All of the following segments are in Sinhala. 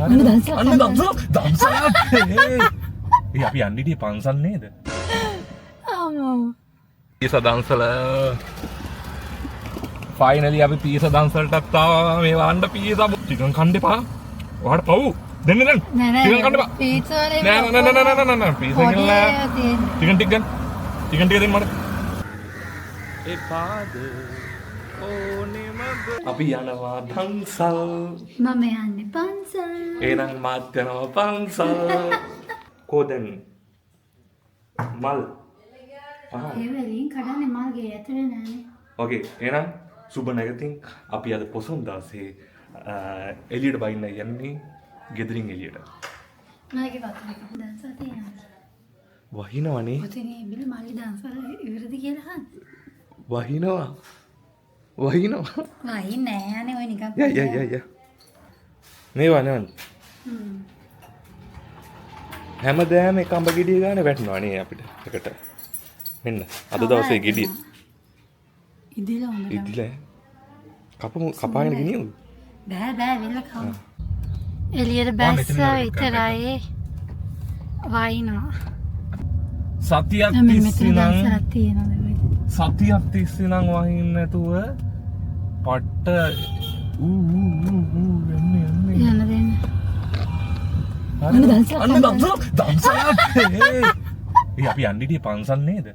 අන්න දන්සලක්. ඒ අපි යන්නේ ඉතින් පන්සල් නේද? පීස දන්සල. ෆයිනලි අපි පීස දන්සලටත් ආවා. මේ වහන්න පීස චිකන් කන්න එපා. ඔයාලට පව්. දෙන්න දැන්. චිකන් කන්න එපා. පීස වලේ නෑ පීස කියලා. චිකන් ටික ගන්න. චිකන් ටික දෙන්න මට. ඒ පාද ඕනෙමද අපි යනවා පන්සල්. මම යන්නේ පන්සල්. එහෙනම් මාත් යනවා පන්සල්. කොහෙන්ද? මල්. ඒ වලින් කඩන්නේ මල් ගේ ඇතුලේ නෑනේ. ඕකේ එහෙනම් සුබ නැගතින් අපි අද පොසොන් දාසේ එළියට බයින්න යන්නේ ගෙදරින් එළියට. මගේ වතුරේ දන්සල් තියෙනවා. වහිනවනේ. පුතේ බිල මල්ලි දන්සල් ඉවරද කියලා අහන්න. වහිනවා. වයි නෑ අනේ ඔය නිකන්. ය. මේවා නෑ. හැමදාම එක අඹ ගෙඩිය ගන්න වැටෙනවා නේ අපිට එකට. මෙන්න අද දවසේ ගෙඩිය. ඉදිලා කපාගෙන ගෙනියමු. බෑ වෙල කවුද? එළියට බැස්සා විතරයි වයින්නවා. සතියක් තිස්සේ නම් වහින්න නැතුව පට්ට යන්න දෙන්න. අන්න දන්සලක්. ඒ අපි යන්නේ ඉතින් පන්සල් නේද?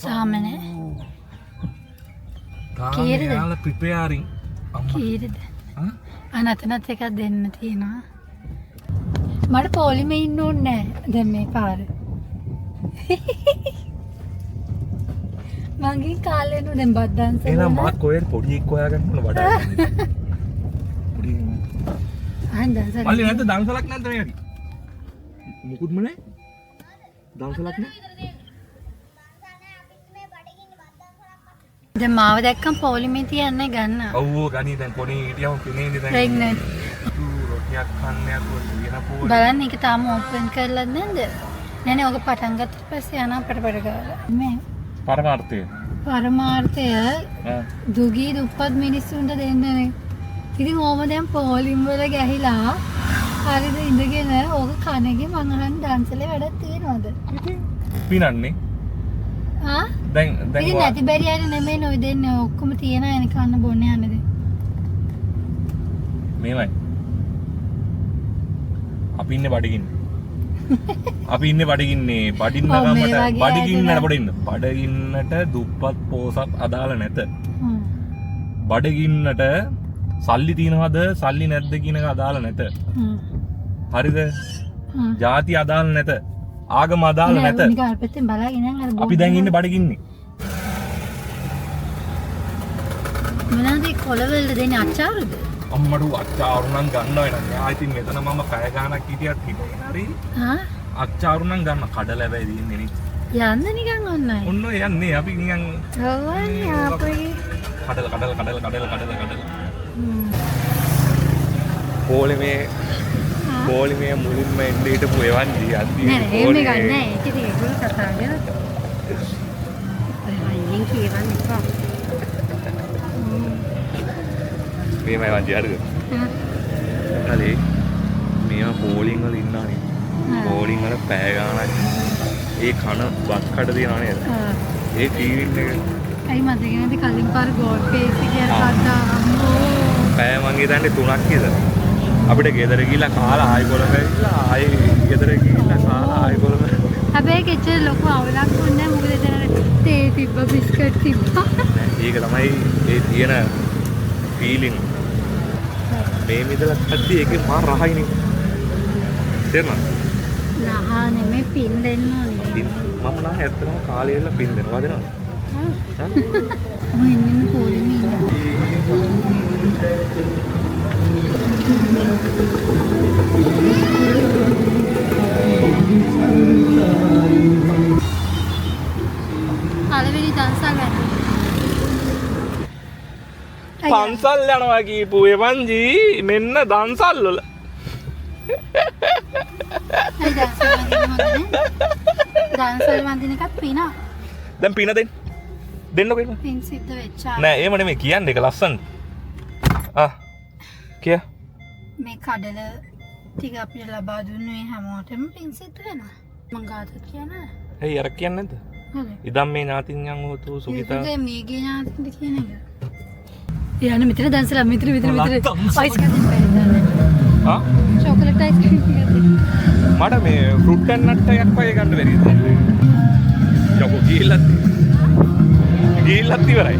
සාමනේ. කීයද? යාල ප්‍රිපෙයාරින්. කීයද? අනතනත් එකක් දෙන්න තියෙනවා. මට පොලිමේ ඉන්න ඕනේ නෑ දැන් මේ පාර. මගේ කාලේ නෝ දැන් බත් දන්සල්. එහෙනම් මාත් කොහෙද පොඩි එක් හොයාගන්න ඕන වඩා. පොඩි අහන් දන්සල්. මල්ලි නැද්ද දන්සලක් නැද්ද මේකේ? මුකුත්ම නැහැ. දන්සලක් නැහැ. දැන් මාව දැක්කම පොලිමේ තියන්නේ ගන්න. ඔව් ගනි දැන් කොනේ හිටියම පිනේන්නේ දැන්. ප්‍රෙග්නන්ට්. රොටියක් කන්න යකුව කියන පොල්. බලන්න ඒක තාම ඕපන් කරලා නැද්ද? නෑ ඔක පටන් ගත්තට පස්සේ යනවා පටපට ගාලා. මේ පරමාර්ථය දුගී දුප්පත් මිනිස්සුන්ට දෙන්නේ. ඉතින් ඕම දැන් පොලිම් වල ගැහිලා හරිද ඉඳගෙන ඕක කනගේ මං අහන් දන්සලේ වැඩක් තියෙනවද? පිනන්නේ. දැන් ඉතින් නැති බැරි අය නෙමෙයි නෝ දෙන්නේ ඔක්කොම තියන අය කන්න බොන්න යන්නේ දැන්. මේවයි. අපි ඉන්නේ බඩගින්නේ. බඩගින්නට පොඩින්න. බඩගින්නට දුප්පත් පෝසත් අදාළ නැත. බඩගින්නට සල්ලි තියනවද සල්ලි නැද්ද කියන එක අදාළ නැත. හරිද? ಜಾති අදාළ නැත. ආගම අදාළ නැත. අපි දැන් ඉන්නේ බඩගින්නේ. මොනවාද කොළවල දෙන්නේ අච්චාරුද? අම්මඩු අච්චාරු නම් ගන්න වෙනවා. ආ ඉතින් මෙතන මම පැය ගාණක් හිටියත් හිටියේ හරි. අච්චාරු නම් ගන්න කඩල හැබැයි දින්නේ නේ. යන්න නිකන් ඔන්නයි. ඔන්න යන්නේ අපි නිකන් ඔව්වනේ අපේ කඩල. පොලිමේ මුලින්ම එන්නේ හිටපු එවන්දී අද්දී. නෑ එහෙම ගන්න නෑ. ඒක ඉතින් ඒගොල්ලෝ කතා කරලා. අයියෙන් කියවන්න එපා. මේමයි වන්දි හරිද? හරි. මේවා පෝලිං වල ඉන්නානේ. පෝලිං වල පැය ගාණක් ඒ කන බත් කඩ තියනවා නේද? ඒ ටීවී එක. අයි මතක නැති කලින් පාර ගෝඩ් පේස් කියලා කතා අම්මෝ. පැය මං හිතන්නේ 3ක් විතර. අපිට ගෙදර ගිහලා කාලා ආයි කොළඹ ඇවිල්ලා ආයි ගෙදර ගිහලා කාලා ආයි කොළඹ. හැබැයි කෙච්චර ලොකු අවුලක් වුණේ නැහැ. මොකද එතන තේ තිබ්බ බිස්කට් තිබ්බා. ඒක තමයි ඒ තියෙන ෆීලිං. මේ මිදලා කද්දි ඒකේ මාර රහයිනේ. තේරුණාද? නහා නෙමෙයි පින් දෙන්න ඕනේ. මම නම් ඇත්තටම කාලේ ඉල්ල පින් දෙනවා දෙනවද? මම ඉන්නේ පොලිමේ ඉන්නවා. පළවෙනි දන්සල් වැඩ. පන්සල් යනවා කියපු එවන්ජි මෙන්න දන්සල් වල. දන්සල් වන්දින එකත් පිනා. දැන් පින දෙන්න. දෙන්නකෝ එහෙම. පින් සිද්ධ වෙච්චා. නෑ එහෙම නෙමෙයි කියන්නේ ඒක ලස්සන. කිය. මේ කඩල ටික අපිට ලබා දුන්නේ හැමෝටම පින් සිද්ධ වෙනවා. මං ගාතත් කියන්නේ. ඇයි අර කියන්නේ නැද්ද? හරි. ඉදම් මේ නාතින් යන් හොතු සුගිතා. ඒක මේගේ ඥාතින්ද කියන එක. යන්න මෙතන දැන්සලා මෙතන අයිස් කටින් පෙන්නන්න. චොකලට් අයිස් ක්‍රීම් ටිකක්. මට මේ ෆෘට් ඇන්ඩ් නට් එකක් වගේ ගන්න බැරිද? යකෝ ගිහිල්ලත් ඉවරයි.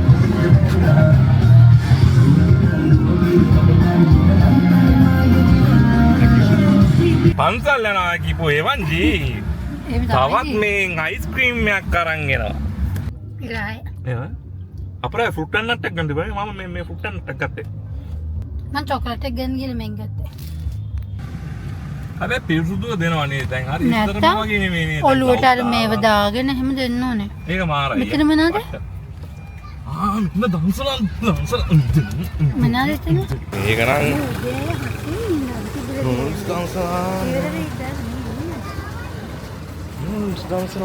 පන්සල් යනවා කිපෝ එවන්ජී. තවත් මේ අයිස් ක්‍රීම් එකක් අරන් එනවා. ඉරයි. එහෙම. අපරා ෆෘට් ඇන්ඩ් නට් එකක් ගන්න බෑ. මම මේ ෆෘට් ඇන්ඩ් නට් එකක් ගත්තේ. මං චොකලට් එක ගන්න ගිහලා මෙන් ගත්තා. හැබැයි පිරිසුදුව දෙනවා නේද? දැන් හරි ඉස්සරම වගේ නෙමෙයි නේද? ඔළුවට අර මේව දාගෙන එහෙම දෙන්න ඕනේ. ඒක මාරයි. මෙතන මොනවද? මෙන්න දන්සලන් මොනවද එතන? මේක නම් නූල්ස් දන්සලන්. නූල්ස් දන්සලන්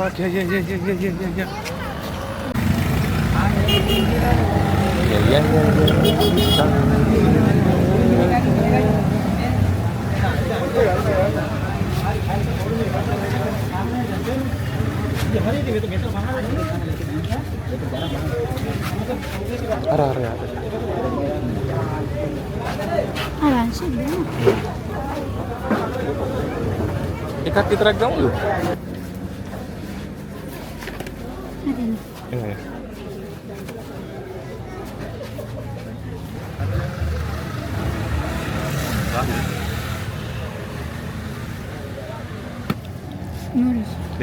එකක් විතරක් ගමුද?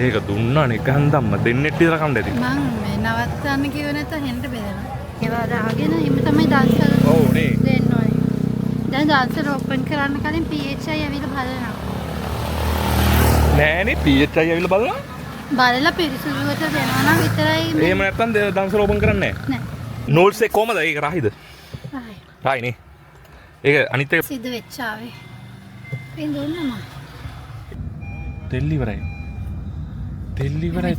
ඒක දුන්නානේ එක හන්දම්ම දෙන්නෙත් විතර කන්න ඇති. මං මේ නවත්තන්න කිව්ව නැත්නම් හෙන්ට බෙදනවා. ඒවා දාගෙන හිම තමයි දාන්සල්. ඔව් නේ. දෙන්න ඕනේ. දැන් දාන්සල් ඕපන් කරන්න කලින් PHI ඇවිල්ලා බලනවා. නෑනේ PHI ඇවිල්ලා බලනවා. බලලා පිරිසුදුවට දෙනවා නම් විතරයි. එහෙම නැත්නම් දාන්සල් ඕපන් කරන්නේ නෑ. නෑ. නෝල්ස් එක කොහමද? ඒක රාහිද? රායි. රායිනේ. ඒක අනිත් එක සිද්ධ වෙච්ච ආවේ. පින් දුන්නම. තෙල් ඉවරයි. තෙල් ඉවරයි.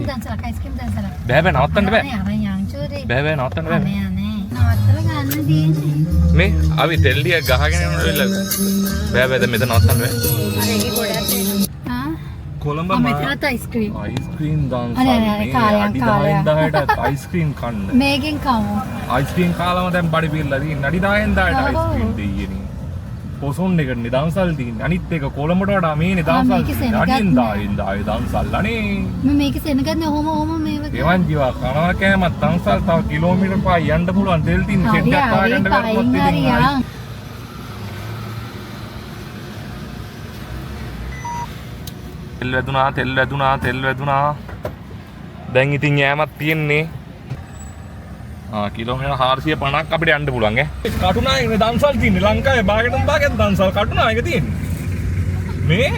දාන්සල් අයිස්ක්‍රීම් දාන්සල්. බෑ නවත්තන්න බෑ. අනේ යංචෝරේ. බෑ නවත්තන්න බෑ. අනේ නවත්තලා ගන්න තියෙන්නේ. මේ අපි තෙල් ටික ගහගෙන යනකොට බෑ දැන් මෙතන නවත්තන්න බෑ. අර ඒකේ ගොඩක් තියෙනවා. කොළඹ මෙතනත් අයිස්ක්‍රීම්. අයිස්ක්‍රීම් දාන්සල්. අනේ කාලයක්. 10ට අයිස්ක්‍රීම් කන්න. මේකෙන් කමු. අයිස්ක්‍රීම් කාලම දැන් බඩි පිරලා තියෙන. 10ට අයිස්ක්‍රීම් දෙයියනේ. පොසොන් එකට නිදන්සල් තියෙන්නේ. අනිත් එක කොළඹට වඩා මේනේ දන්සල්. අඩින් දායි දන්සල් අනේ. මේක සෙනගන්නේ ඔහොම මේව. එවන් ජීවා කනවා කෑමත් දන්සල් තව කිලෝමීටර් පහ යන්න පුළුවන් තෙල් තින් සෙට් එකක් ආගන්න බැලුවොත් ඉතින්. තෙල් වැදුනා. දැන් ඉතින් යෑමක් තියෙන්නේ. කිලෝමීටර් 450ක් අපිට යන්න පුළුවන් ඈ. කටුනායකනේ දන්සල් තියෙන්නේ ලංකාවේ භාගයටම භාගයක් දන්සල් කටුනායක තියෙන්නේ. මේ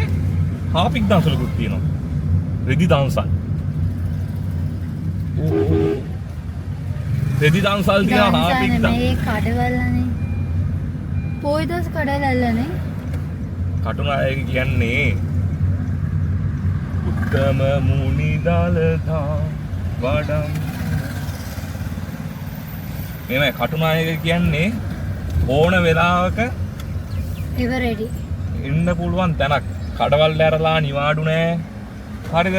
හාපික් දන්සලකුත් තියෙනවා. රෙදි දන්සල්. රෙදි දන්සල් තියෙනවා හාපික් දන්සල්. මේ කඩවලනේ. පොයිදස් කඩවලනේ. කටුනායක කියන්නේ උත්තම මුනි දලදා වඩම් මේ කටුනායක කියන්නේ ඕන වෙලාවක එවරෙඩි ඉන්න පුළුවන් තැනක්. කඩවල් ඇරලා නිවාඩු නෑ. හරිද?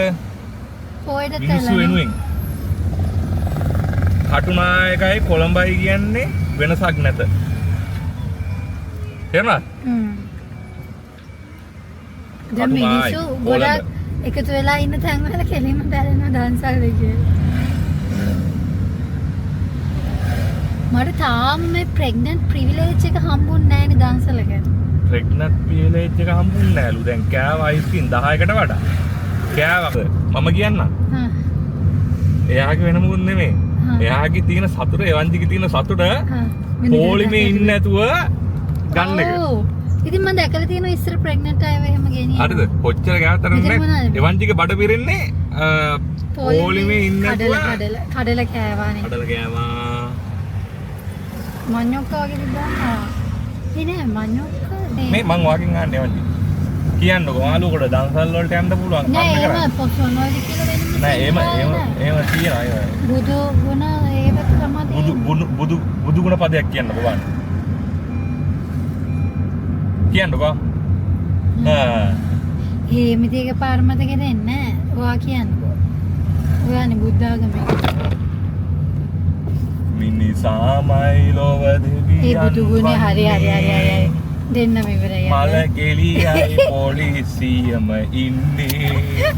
පොයිද මිනිස්සු වෙනුවෙන්. කටුනායකයි කොළඹයි කියන්නේ වෙනසක් නැත. තේරුණාද? දැන් මිනිස්සු ගොඩක් එකතු වෙලා ඉන්න තැන් වල කෙලින්ම බැලෙන දන්සල් දෙකේ. මට තාම මේ ප්‍රෙග්නන්ට් ප්‍රිවිලේජ් එක හම්බුන්නේ නැහැ නේ දන්සලක. ප්‍රෙග්නන්ට් ප්‍රිවිලේජ් එක හම්බුන්නේ නැලු. දැන් කෑව අයිස්ක්‍රීම් 10කට වඩා. කෑවක මම කියන්නම්. එයාගේ වෙන මොකුත් නෙමෙයි. එයාගේ තියෙන සතුට එවන්දිගේ තියෙන සතුට පොලිමේ ඉන්නේ නැතුව ගන්න එක. ඉතින් මම දැකලා තියෙනවා ඉස්සර ප්‍රෙග්නන්ට් අයව එහෙම ගෙනියන. හරිද? කොච්චර ගෑවතරක් නෑ. එවන්දිගේ බඩ පිරෙන්නේ පොලිමේ ඉන්නේ නැතුව කඩල කෑවානේ. කඩල කෑවා. මඤ්ඤොක්කා වගේ දානවා. ඉනේ මඤ්ඤොක්කා නේ. මේ මං වාකින් ආන්නේ එවන්දි. කියන්නකෝ මාළුවකට දන්සල් වලට යන්න පුළුවන්. නෑ එහෙම පොසොන් වලට කියලා වෙන්නේ. නෑ එහෙම කියනවා ඒක. බුදු ගුණ ඒවත් තමයි. බුදු ගුණ පදයක් කියන්න බලන්න. කියන්නකෝ. මිතික පාර මතක දෙන්නේ නැහැ. ඔයා කියන්නකෝ. ඔයානේ බුද්ධ ආගමේ. මිනිසාමයි ලොව දෙවියන්. ඒ බුදු ගුණේ හරි. දෙන්නම ඉවරයි. මල කෙලියයි පොලිසියම ඉන්නේ.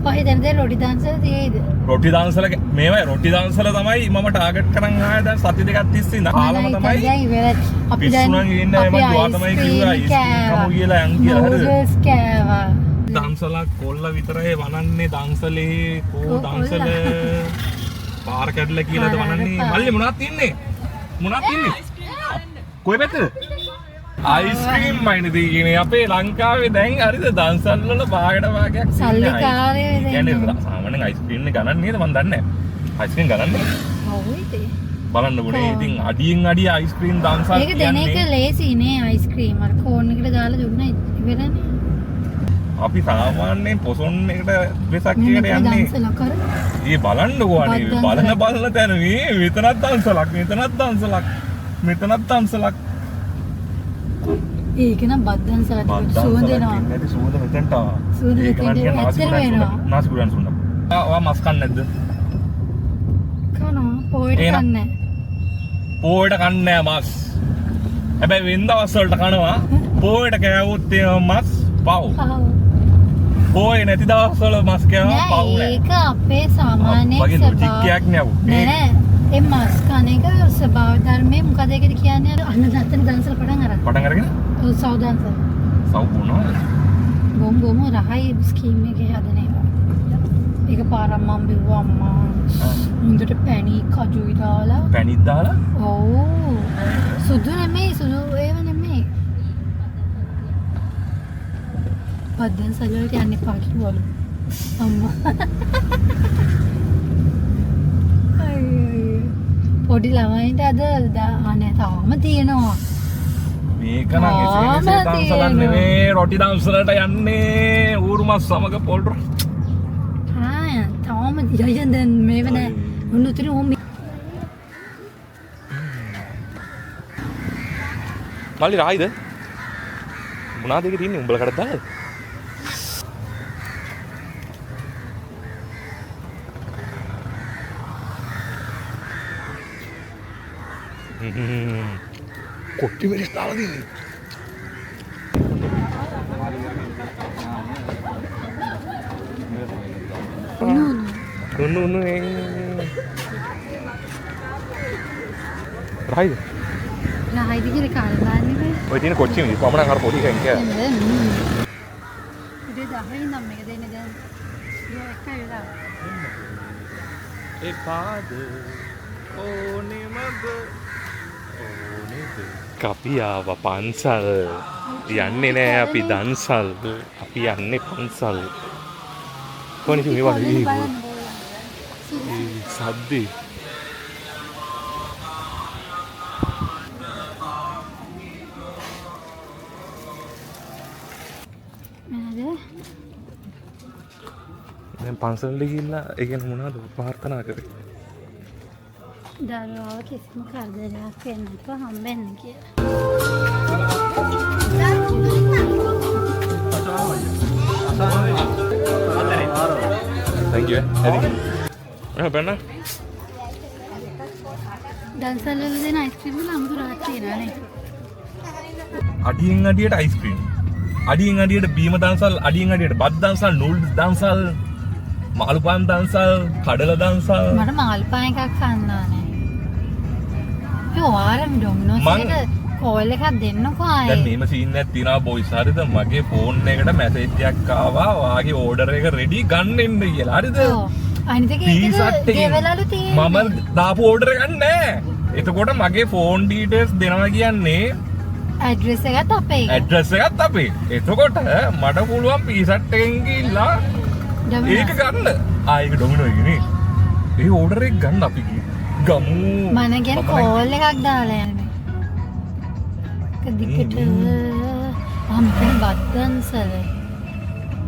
කොහෙද දැන් රොටි දන්සල තියෙයිද? රොටි දන්සල මේවයි රොටි දන්සල තමයි මම ටාගට් කරන් ආයේ දැන් සති දෙකක් තිස්සේ ඉඳන් කාලම තමයි. දැන් ඉවරයි. අපි දැන් පිස්සුණන් ඉන්නේ මම දුවා තමයි කිව්වා ඉස්කමු කියලා යන් කියලා හරිද? නූඩල්ස් කෑවා. දන්සලක් කොල්ල විතරයි වනන්නේ දන්සලේ කෝ දන්සල පාර කැඩලා කියලාද වනන්නේ මල්ලි මොනවද තියන්නේ කොයි පැත්තද අයිස්ක්‍රීම් මයිනේ තියෙන්නේ අපේ ලංකාවේ දැන් හරිද දන්සල් වල භාගයක් සල්ලිකාරයෝ කියන්නේ සාමාන්‍යයෙන් අයිස්ක්‍රීම් නේ ගණන් නේද මන් දන්නේ නැහැ අයිස්ක්‍රීම් ගණන්නේ ඔව් ඉතින් බලන්න ගොනේ ඉතින් අඩියෙන් අඩිය අයිස්ක්‍රීම් දන්සල් ඒක දෙන එක ලේසි නේ අයිස්ක්‍රීම් අර කෝන් එකට දාලා දුන්නා ඉවරනේ අපි සාමාන්‍යයෙන් පොසොන් එකට වෙසක් එකට යන්නේ. ඒ බලන්නකෝ අනේ බලන තැන මේ මෙතනත් දන්සලක් මෙතනත් දන්සලක්. ඒක නම් බද්දන්සලක් සුවඳ එනවා. නැති සුවඳ මෙතනට ආවා. සුවඳ මෙතනට නාස්පුරන් සුන්නා. ඔයා මස් කන්නේ නැද්ද? කනවා පොයට කන්නේ. පොයට කන්නේ මස්. හැබැයි වෙනදවස් වලට කනවා. පොයට කෑවොත් මස් පව්. පොය නැති දවස්වල මස් කෑවා පව් නෑ. ඒක අපේ සාමාන්‍ය ස්වභාවයක් නෑ. ඒ මස් කන එක ස්වභාව ධර්මයේ මොකද ඒකද කියන්නේ අර අන්නදත්තන දන්සල පටන් අරගෙන ඔව් සව් දන්සල සව් වුණා බොම් රහයි ස්කීම් එකේ හදන එක. ඒක පාරම් මම බිව්වා අම්මා. මුන්දට පැණි කජුයි දාලා. පැණිත් දාලා? ඔව්. සුදු නෙමෙයි සුදු ඒව නෙමෙයි. පද්දන් සලවලට යන්න එපා කිව්වලු අම්මා. පොඩි ළමයින්ට අද අනේ තාම තියෙනවා. මේක නම් එසේ දන්සලක් නෙමේ රොටි දන්සලට යන්නේ ඌරු මස් සමග පොල් රොටි. තාම තියයන් දැන් මේව නෑ. උන්නුතර උන් මල්ලි රායිද? මොනවාද ඒකේ තියෙන්නේ උඹලා කඩක් දාලාද? කොට්ටි මිරිස් දාලා දෙන්නේ. උන්නු රායිද? රායිද කියලා කාලා දාන්නේ. ඔය තියෙන කොච්චි මිරිස් වමන අර පොඩි එකෙන් කියලා. ඉතින් දහයි නම් මේක දෙන්නේ දැන්. එකයි වෙලා. එපාද ඕනෙමද අපි ආව පන්සල් යන්නේ නෑ අපි දන්සල් අපි යන්නේ පන්සල් කොහොමද මේ වගේ සද්දේ දැන් පන්සල්ට ගිහිල්ලා ඒ කියන්නේ මොනවද ප්‍රාර්ථනා කරේ දරුවාව කිසිම කරදරයක් වෙන්නේ නැතුව හම්බෙන්න කියලා. Thank you. Eddie. Benna. දන්සල් වල දෙන අයිස්ක්‍රීම් වල අමුතුරක් තියෙනවා නේ. අඩියෙන් අඩියට අයිස්ක්‍රීම්. අඩියෙන් අඩියට බීම දන්සල්, අඩියෙන් අඩියට බත් දන්සල්, නූඩ්ල්ස් දන්සල්, මාළු පාන් දන්සල්, කඩල දන්සල්. මට මාළු පාන් එකක් කන්න ඕනේ. ඒ වාරම් ඩොමිනෝස් එකට කෝල් එකක් දෙන්නකෝ ආයේ. දැන් මේම සීන් එකක් තියනවා බොයිස් හරිද? මගේ ෆෝන් එකට මැසේජ් එකක් ආවා. වාගේ ඕඩර් එක රෙඩි ගන්න එන්න කියලා. හරිද? අනිත් එක ඒක ගෙවලලු තියෙන්නේ. මම දාපු ඕඩර් එකක් නැහැ. එතකොට මගේ ෆෝන් ඩීටේල්ස් දෙනවා කියන්නේ ඇඩ්‍රස් එකත් අපේ. ඇඩ්‍රස් එකත් අපේ. එතකොට මට පුළුවන් පීසට් එකෙන් ගිහිල්ලා ඒක ගන්න. ඒක ඩොමිනෝ එකේ නේ. ඒ ඕඩර් එක ගන්න අපි ගමු. මනගෙන් කෝල් එකක් දාලා යන්නේ. කදිකට අම්පෙන් බද්දන්සල.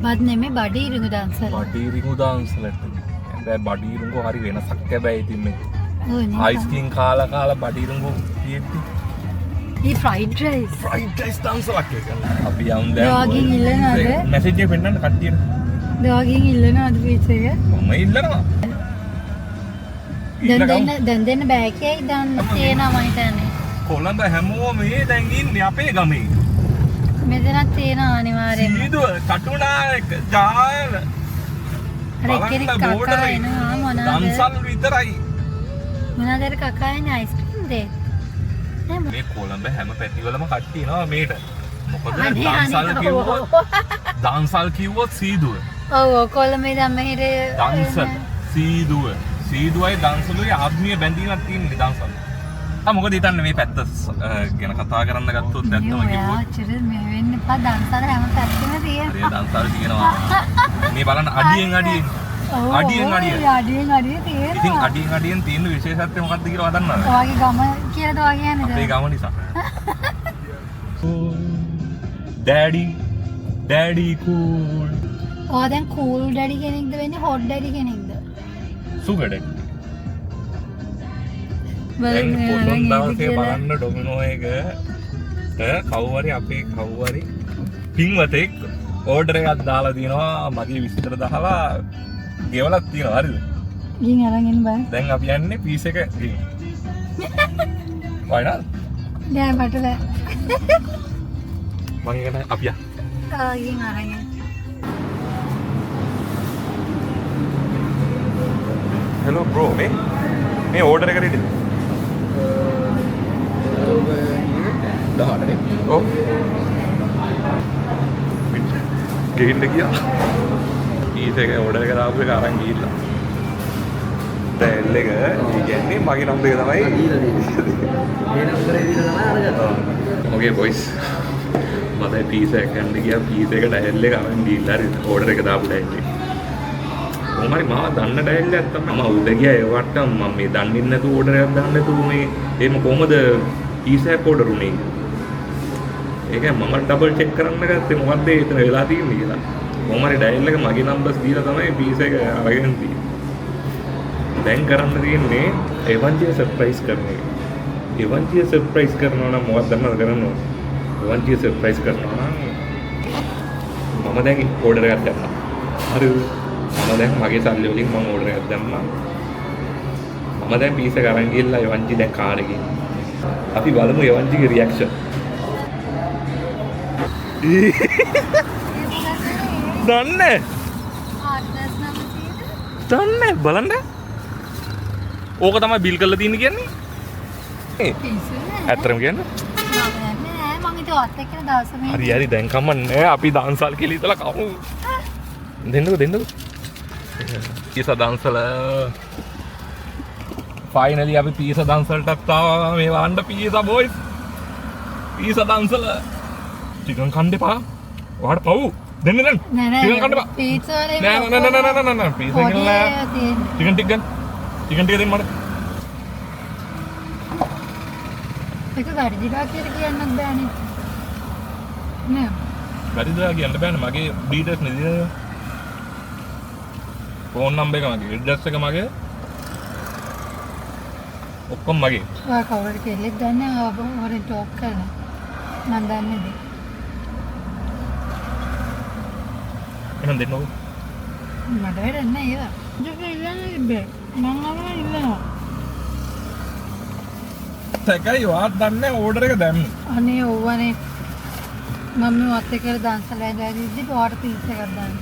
බත් නෙමෙයි බඩීරුඟු දන්සල. බඩීරිඟු දාන්සලට. දැන් බඩීරිඟු හරි වෙනසක් හැබැයි ඉතින් මේ ඔය නේ. අයිස්ක්‍රීම් කාලා බඩීරිඟු තියෙද්දි මේ ෆ්‍රයිඩ් රයිස්. ෆ්‍රයිඩ් රයිස් දාන්සලක් එක. අපි යමු දෝගින් ඉල්ලනවද? මැසේජ් එක පෙන්නන්න කට්ටියට. දෝගින් ඉල්ලනවද පීස් එක? මම ඉල්ලනවා. දැන් දෙන්න බෑ කියයි දැන් තේනවා මම හිතන්නේ. කොළඹ හැමෝම මේ දැන් ඉන්නේ අපේ ගමේ. මෙතනත් තේනවා අනිවාර්යෙන්ම. සීදුව කටුනායක ජාල අර එක්කෙනෙක් කකා එනවා මොනවාද? දන්සල් විතරයි. මොනවාද අර කකා එන්නේ අයිස්ක්‍රීම් දෙන්න. මේ කොළඹ හැම පැතිවලම කට්ටිය එනවා මේට. මොකද අනේ, දන්සල් කිව්වොත් සීදුව. ඔව් කොළඹේ දැන් මෙහෙට දන්සල් සීදුවයි දන්සලුයි ආත්මීය බැඳීමක් තියෙන්නේ දන්සල්. මොකද හිතන්නේ මේ පැත්ත ගැන කතා කරන්න ගත්තොත් ඇත්තම කිව්වොත් ආච්චිට මේ වෙන්න එපා දන්සල හැම පැත්තෙම තියෙනවා. හරි දන්සල් තියෙනවා. මේ බලන්න අඩියෙන් අඩියෙන් තියෙනවා. ඉතින් අඩියෙන් තියෙන විශේෂත්වය මොකක්ද කියලා වදන්නවද? ඔයාගේ ගම කියලාද ඔයා කියන්නේ? අපේ ගම නිසා. Daddy cool. ඔයා දැන් කූල් ඩැඩි කෙනෙක්ද වෙන්නේ හොට් ඩැඩි කෙනෙක්ද? Sugar daddy. දැන් පොතොන් දවසේ බලන්න ඩොමිනෝ එකට කවුරු හරි පින්වතෙක් ඕඩර් එකක් දාලා දිනවා මගේ විස්තර දාලා ගෙවලක් තියෙනවා හරිද? ගින් අරන් එන්න බෑ. දැන් අපි යන්නේ පීස් එක ගිහින්. වයින්ද? නෑ මට බෑ. මම එකට අපි යන්න. ගින් අරන් එන්න. හෙලෝ බ්‍රෝ මේ ඕඩර් එක රෙඩිද? 18 ඔව්. ගිහින් ගියා. පීස් එක ඕඩර් එක දාපු එක අරන් ගිහිල්ලා. දැන් එක කියන්නේ මගේ නම්බර එක තමයි. මේ නම්බරේ දීලා තමයි අරගත්තා. ඕකේ බොයිස්. මම පීස් එක ගන්න ගියා පීස් එක ඩයල් එක අරන් ගිහිල්ලා හරි ඕඩර් එක දාපු ඩයල් එක. කොහමරි මාව දන්න ඩයල් එකක් තමයි. මම උඩ ගියා ඒවට මම මේ දන්නේ නැතුව ඕඩර් එකක් දාන්න නැතුව මේ එහෙම කොහමද පීස් එකක් ඕඩර් උනේ? ඒක මම ඩබල් චෙක් කරන්න ගත්තේ මොකද්ද එතන වෙලා තියෙන්නේ කියලා. කොහමරි ඩයල් එක මගේ නම්බර්ස් දීලා තමයි පීස් එක අරගෙන තියෙන්නේ. දැන් කරන්න තියෙන්නේ එවන්ජිය සර්ප්‍රයිස් කරන එක. එවන්ජිය සර්ප්‍රයිස් කරනවා නම් මොකක්ද දන්නවද කරන්න ඕන? එවන්ජිය සර්ප්‍රයිස් කරනවා නම් මම දැන් ඕඩර් එකක් දැම්මා. හරිද? මම දැන් මගේ සල්ලි වලින් මම ඕඩර් එකක් දැම්මා. මම දැන් පීස් එක අරන් ගිහලා එවන්ජි දැන් කාර් එකේ. අපි බලමු එවන්ජිගේ රියැක්ෂන්. දන්නේ බලන්න ඕක තමයි බිල් කරලා තියෙන්නේ කියන්නේ ඇත්තටම කියන්නේ හරි දැන් කමන්නේ අපි දන්සල් කියලා ඉතලා කමු දෙන්නකෝ පීස දන්සල ෆයිනලි අපි පීස දන්සලටත් ආවා මේ වන්න පීස බොයිස් පීස දන්සල චිකන් කන්න එපා ඔයාට පව් දෙන්න චිකන් කන්න එපා පීසා නෑ පීස කියලා චිකන් ටික දෙන්න මට ඒක ගඩිදිලා කියලා කියන්නත් බෑනේ නෑ ගඩිදිලා කියන්න බෑනේ මගේ ඩීටේල්ස් නේ දිනේ ෆෝන් නම්බර් එක මගේ ඇඩ්‍රස් එක මගේ ඔක්කොම මගේ ඔයා කවුරුද කෙල්ලෙක් දන්නේ ඔයාට ටොක් කරන මම දන්නේ නෑ එහෙනම් දෙන්නකෝ මට වැඩක් නෑ ඒවා දුක ඉල්ලන්නේ බෑ මම ඉල්ලනවා සැකයි වාත් දන්නේ ඕඩර් එක දැම්ම අනේ ඕවනේ මම මේ වත් එක්ක දන්සල ඇදලා ඉද්දි ඔයාට පීස් එකක් දාන්න